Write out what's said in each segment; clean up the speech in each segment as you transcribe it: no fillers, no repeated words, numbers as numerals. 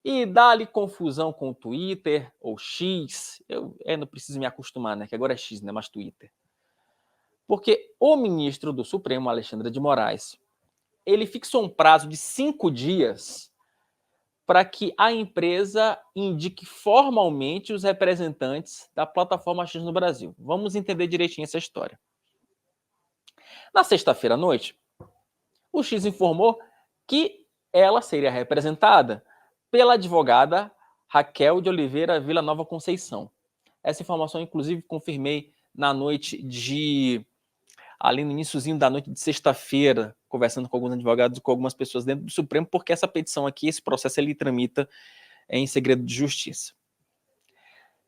E dá-lhe confusão com o Twitter, ou X, eu não preciso me acostumar, né, que agora é X, não é mais Twitter. Porque o ministro do Supremo, Alexandre de Moraes, ele fixou um prazo de 5 dias para que a empresa indique formalmente os representantes da plataforma X no Brasil. Vamos entender direitinho essa história. Na sexta-feira à noite, o X informou que ela seria representada pela advogada Raquel de Oliveira Villanova Conceição. Essa informação, inclusive, confirmei na noite de... ali no iniciozinho da noite de sexta-feira, conversando com alguns advogados e com algumas pessoas dentro do Supremo, porque essa petição aqui, esse processo, ele tramita em segredo de justiça.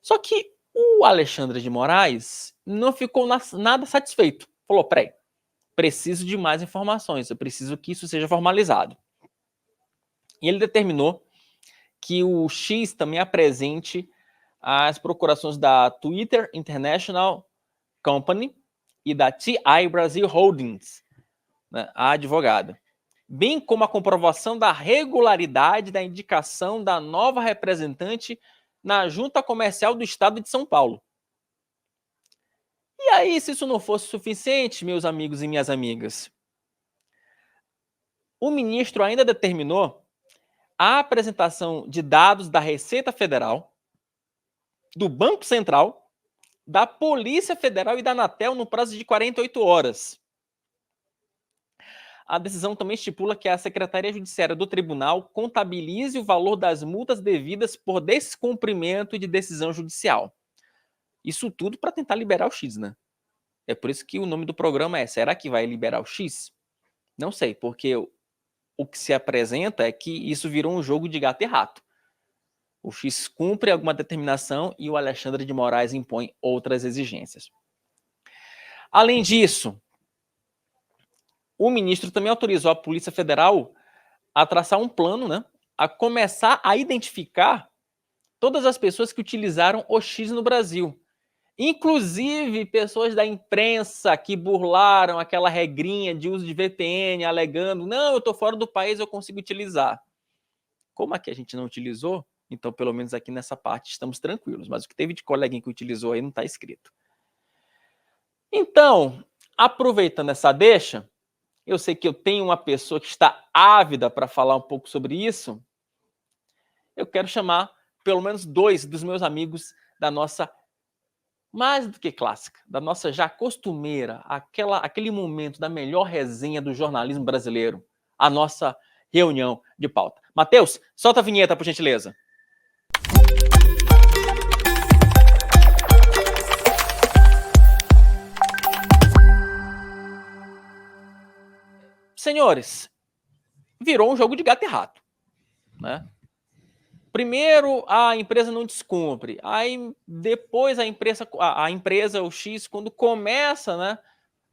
Só que o Alexandre de Moraes não ficou nada satisfeito. Falou, peraí, preciso de mais informações, eu preciso que isso seja formalizado. E ele determinou que o X também apresente as procurações da Twitter International Company e da TI Brasil Holdings, né, a advogada, bem como a comprovação da regularidade da indicação da nova representante na Junta Comercial do Estado de São Paulo. E aí, se isso não fosse suficiente, meus amigos e minhas amigas, o ministro ainda determinou a apresentação de dados da Receita Federal, do Banco Central, da Polícia Federal e da Anatel no prazo de 48 horas. A decisão também estipula que a Secretaria Judiciária do Tribunal contabilize o valor das multas devidas por descumprimento de decisão judicial. Isso tudo para tentar liberar o X, né? É por isso que o nome do programa é: será que vai liberar o X? Não sei, porque o que se apresenta é que isso virou um jogo de gato e rato. O X cumpre alguma determinação e o Alexandre de Moraes impõe outras exigências. Além disso, o ministro também autorizou a Polícia Federal a traçar um plano, né, a começar a identificar todas as pessoas que utilizaram o X no Brasil. Inclusive pessoas da imprensa que burlaram aquela regrinha de uso de VPN, alegando, não, eu estou fora do país, eu consigo utilizar. Como aqui a gente não utilizou, então pelo menos aqui nessa parte estamos tranquilos, mas o que teve de coleguinha que utilizou aí não está escrito. Então, aproveitando essa deixa, eu sei que eu tenho uma pessoa que está ávida para falar um pouco sobre isso, eu quero chamar pelo menos 2 dos meus amigos da nossa, mais do que clássica, da nossa já costumeira, aquele momento da melhor resenha do jornalismo brasileiro, a nossa reunião de pauta. Matheus, solta a vinheta, por gentileza. Senhores, virou um jogo de gato e rato, né? Primeiro a empresa não descumpre, aí depois a empresa, o X, quando começa, né,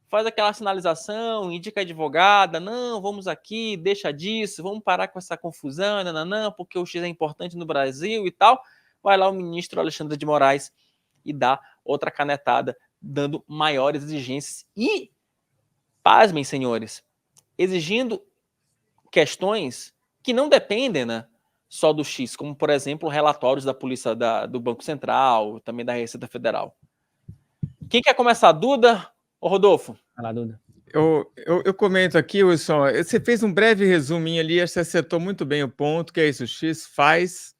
faz aquela sinalização, indica a advogada, não, vamos aqui, deixa disso, vamos parar com essa confusão, nananã, porque o X é importante no Brasil e tal. Vai lá o ministro Alexandre de Moraes e dá outra canetada, dando maiores exigências e, pasmem, senhores, exigindo questões que não dependem, né, só do X, como, por exemplo, relatórios da polícia do Banco Central, também da Receita Federal. Quem quer começar? Duda ou Rodolfo? Vai lá, Duda. Eu comento aqui, Wilson, você fez um breve resuminho ali, você acertou muito bem o ponto, que é isso, o X faz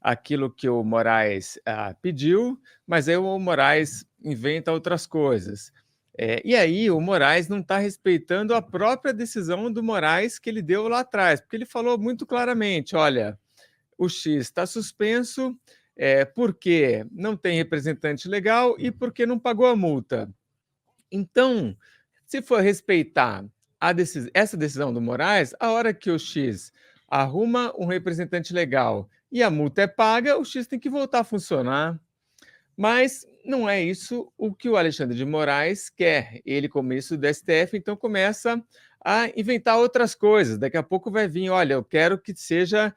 aquilo que o Moraes pediu, mas aí o Moraes inventa outras coisas. E aí o Moraes não está respeitando a própria decisão do Moraes que ele deu lá atrás, porque ele falou muito claramente, olha, o X está suspenso porque não tem representante legal e porque não pagou a multa. Então, se for respeitar essa decisão do Moraes, a hora que o X arruma um representante legal e a multa é paga, o X tem que voltar a funcionar. Mas não é isso o que o Alexandre de Moraes quer. Ele, como ministro do STF, então começa a inventar outras coisas. Daqui a pouco vai vir, olha, eu quero que seja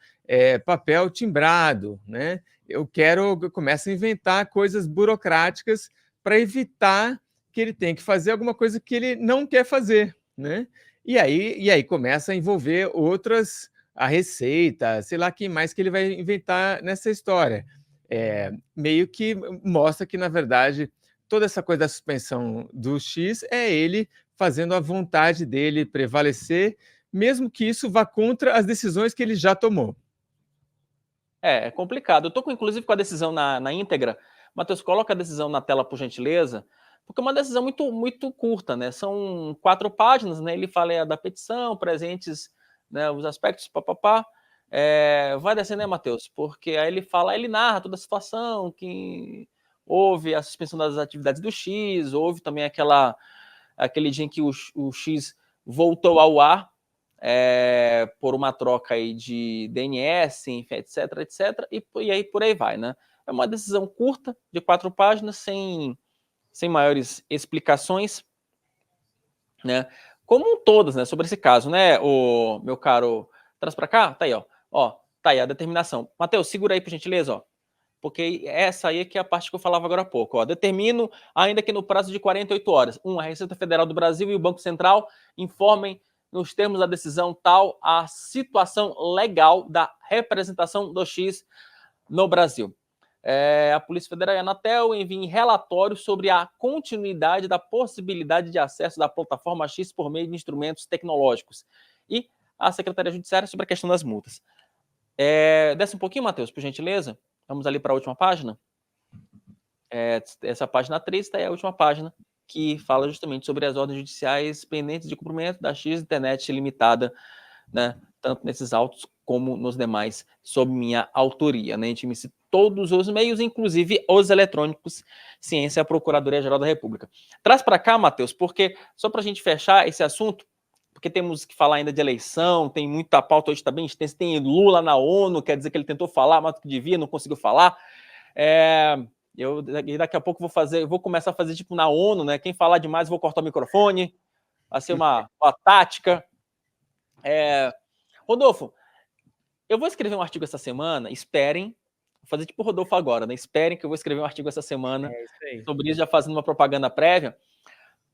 papel timbrado, né? Eu começo a inventar coisas burocráticas para evitar que ele tem que fazer alguma coisa que ele não quer fazer, né? E aí começa a envolver outras a receita, sei lá quem mais que ele vai inventar nessa história. Meio que mostra que, na verdade, toda essa coisa da suspensão do X é ele fazendo a vontade dele prevalecer, mesmo que isso vá contra as decisões que ele já tomou. É complicado. Eu tô inclusive com a decisão na íntegra. Matheus, coloca a decisão na tela, por gentileza, porque é uma decisão muito curta, né? São 4 páginas, né? Ele fala da petição, presentes, né, os aspectos, papapá. Vai descer, né, Matheus? Porque aí ele narra toda a situação, que houve a suspensão das atividades do X, houve também aquele dia em que o X voltou ao ar, por uma troca aí de DNS, enfim, etc, e aí por aí vai, né? É uma decisão curta, de 4 páginas, sem maiores explicações, né? Como todas, né? Sobre esse caso, né, o meu caro, traz para cá, tá aí, ó, tá aí a determinação. Matheus, segura aí, por gentileza, ó, porque essa aí é que é a parte que eu falava agora há pouco, ó. Determino, ainda que no prazo de 48 horas, a Receita Federal do Brasil e o Banco Central informem nos termos da decisão tal a situação legal da representação do X no Brasil. A Polícia Federal e a Anatel enviem relatório sobre a continuidade da possibilidade de acesso da plataforma X por meio de instrumentos tecnológicos. E a Secretaria Judiciária sobre a questão das multas. Desce um pouquinho, Matheus, por gentileza. Vamos ali para a última página. Essa página 3 está aí a última página, que fala justamente sobre as ordens judiciais pendentes de cumprimento da X Internet Limitada, né, tanto nesses autos como nos demais, sob minha autoria, né? Intime-se todos os meios, inclusive os eletrônicos, ciência, a Procuradoria-Geral da República. Traz para cá, Matheus, porque só para a gente fechar esse assunto, porque temos que falar ainda de eleição, tem muita pauta hoje, está bem extensa, tem Lula na ONU, quer dizer que ele tentou falar mais do que devia, não conseguiu falar. Daqui a pouco vou começar a fazer tipo na ONU, né? Quem falar demais, vou cortar o microfone. Vai ser uma tática. Rodolfo, eu vou escrever um artigo essa semana, esperem, vou fazer tipo o Rodolfo agora, né? Esperem que eu vou escrever um artigo essa semana sobre isso, já fazendo uma propaganda prévia,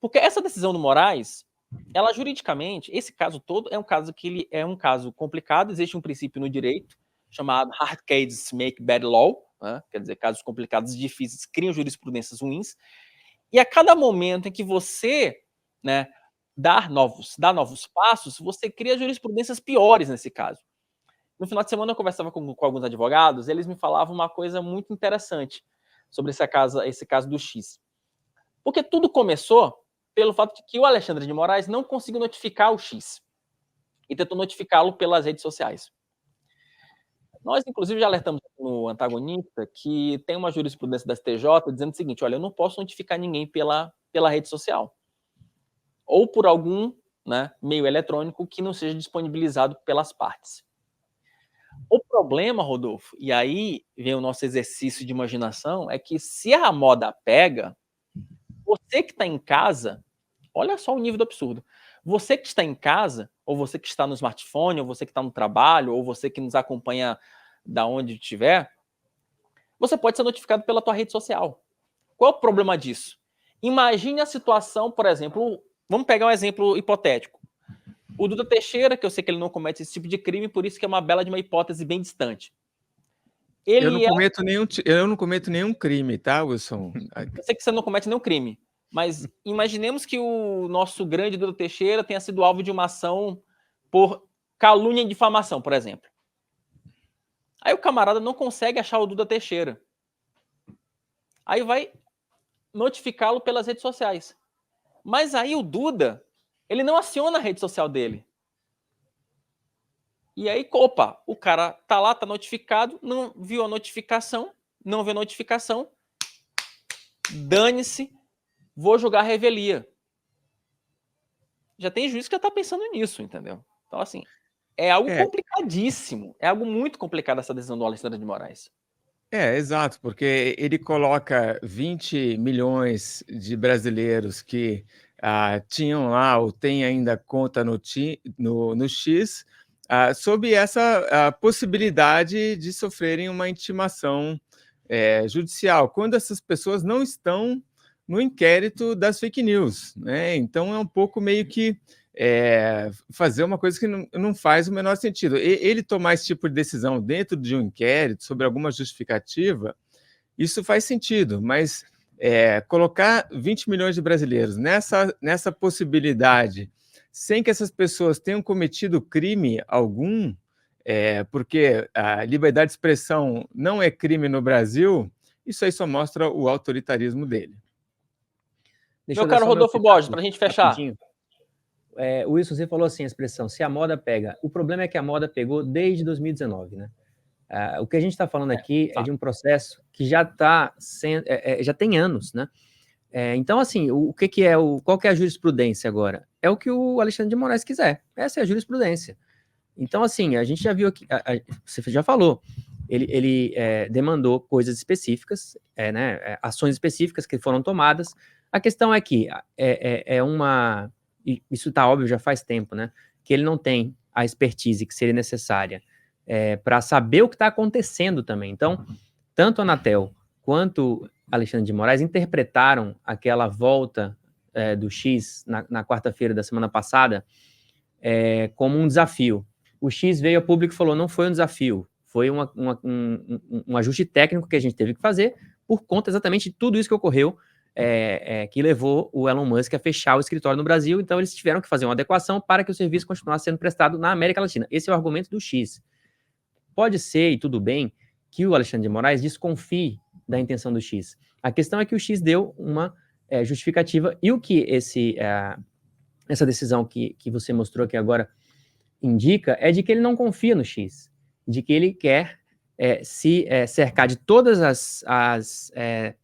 porque essa decisão do Moraes, ela juridicamente, esse caso todo é um caso que ele é um caso complicado, existe um princípio no direito chamado hard cases make bad law, né? Quer dizer, casos complicados e difíceis criam jurisprudências ruins, e a cada momento em que você, né, dá novos passos, você cria jurisprudências piores nesse caso. No final de semana eu conversava com alguns advogados, eles me falavam uma coisa muito interessante sobre esse caso do X. Porque tudo começou pelo fato de que o Alexandre de Moraes não conseguiu notificar o X e tentou notificá-lo pelas redes sociais. Nós, inclusive, já alertamos no Antagonista que tem uma jurisprudência da STJ dizendo o seguinte: olha, eu não posso notificar ninguém pela rede social ou por algum, né, meio eletrônico que não seja disponibilizado pelas partes. O problema, Rodolfo, e aí vem o nosso exercício de imaginação, é que se a moda pega, você que está em casa, olha só o nível do absurdo. Você que está em casa, ou você que está no smartphone, ou você que está no trabalho, ou você que nos acompanha da onde estiver, você pode ser notificado pela tua rede social. Qual é o problema disso? Imagine a situação, por exemplo, vamos pegar um exemplo hipotético. O Duda Teixeira, que eu sei que ele não comete esse tipo de crime, por isso que é uma bela de uma hipótese bem distante. Eu não cometo nenhum crime, tá, Wilson? Eu sei que você não comete nenhum crime, mas imaginemos que o nosso grande Duda Teixeira tenha sido alvo de uma ação por calúnia e difamação, por exemplo. Aí o camarada não consegue achar o Duda Teixeira. Aí vai notificá-lo pelas redes sociais. Mas aí o Duda, ele não aciona a rede social dele. E aí, opa, o cara tá lá, tá notificado, não viu a notificação, não vê a notificação, dane-se, vou jogar a revelia. Já tem juiz que já tá pensando nisso, entendeu? Então, assim, é algo complicadíssimo, é algo muito complicado essa decisão do Alexandre de Moraes. Exato, porque ele coloca 20 milhões de brasileiros que tinham lá ou têm ainda conta no X, sob essa possibilidade de sofrerem uma intimação judicial, quando essas pessoas não estão no inquérito das fake news, né? Então é um pouco meio que fazer uma coisa que não faz o menor sentido. Ele tomar esse tipo de decisão dentro de um inquérito sobre alguma justificativa, isso faz sentido, mas colocar 20 milhões de brasileiros nessa possibilidade, sem que essas pessoas tenham cometido crime algum, porque a liberdade de expressão não é crime no Brasil, isso aí só mostra o autoritarismo dele. Meu caro Rodolfo Borges, para a gente fechar. Rapidinho. Wilson, você falou assim a expressão, se a moda pega. O problema é que a moda pegou desde 2019, né? O que a gente está falando aqui é de um processo que já está sendo, já tem anos, né? Então, assim, qual que é a jurisprudência agora? É o que o Alexandre de Moraes quiser. Essa é a jurisprudência. Então, assim, a gente já viu aqui, você já falou, ele demandou coisas específicas, né, ações específicas que foram tomadas. A questão é que isso está óbvio já faz tempo, né? Que ele não tem a expertise que seria necessária para saber o que está acontecendo também. Então, tanto a Anatel quanto Alexandre de Moraes interpretaram aquela volta do X na quarta-feira da semana passada como um desafio. O X veio ao público e falou, não foi um desafio, foi um ajuste técnico que a gente teve que fazer por conta exatamente de tudo isso que ocorreu, que levou o Elon Musk a fechar o escritório no Brasil. Então eles tiveram que fazer uma adequação para que o serviço continuasse sendo prestado na América Latina. Esse é o argumento do X. Pode ser, e tudo bem, que o Alexandre de Moraes desconfie da intenção do X. A questão é que o X deu uma justificativa, e o que essa decisão que você mostrou aqui agora indica é de que ele não confia no X, de que ele quer se cercar de todas as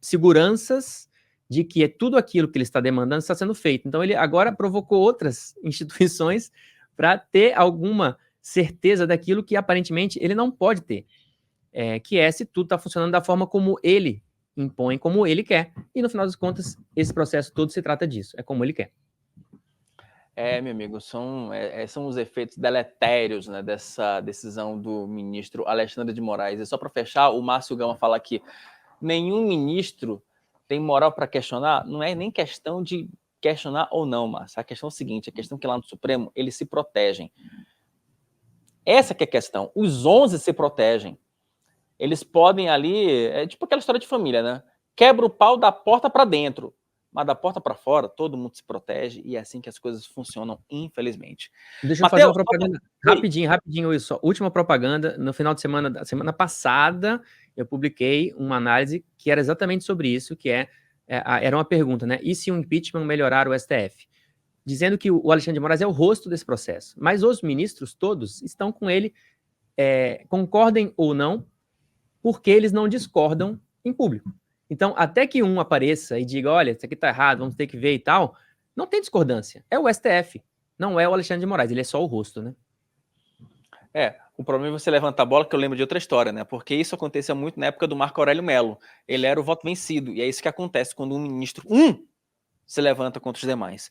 seguranças de que tudo aquilo que ele está demandando está sendo feito. Então ele agora provocou outras instituições para ter alguma certeza daquilo que aparentemente ele não pode ter, que é se tudo está funcionando da forma como ele impõe, como ele quer. E no final das contas, esse processo todo se trata disso, é como ele quer. Meu amigo, são os efeitos deletérios, né, dessa decisão do ministro Alexandre de Moraes. E só para fechar, o Márcio Gama fala que nenhum ministro tem moral para questionar. Não é nem questão de questionar ou não, Márcio. A questão é a seguinte, a questão é que lá no Supremo eles se protegem. Essa que é a questão. Os 11 se protegem. Eles podem ali, é tipo aquela história de família, né? Quebra o pau da porta para dentro. Mas da porta para fora, todo mundo se protege e é assim que as coisas funcionam, infelizmente. Deixa eu fazer uma propaganda rapidinho, Wilson. Última propaganda, no final de semana, da semana passada, eu publiquei uma análise que era exatamente sobre isso, que era uma pergunta, né? E se o impeachment melhorar o STF? Dizendo que o Alexandre de Moraes é o rosto desse processo. Mas os ministros todos estão com ele, concordem ou não, porque eles não discordam em público. Então, até que um apareça e diga, olha, isso aqui tá errado, vamos ter que ver e tal, não tem discordância. É o STF, não é o Alexandre de Moraes, ele é só o rosto, né? O problema é você levantar a bola, que eu lembro de outra história, né? Porque isso acontecia muito na época do Marco Aurélio Mello. Ele era o voto vencido, e é isso que acontece quando um ministro, se levanta contra os demais.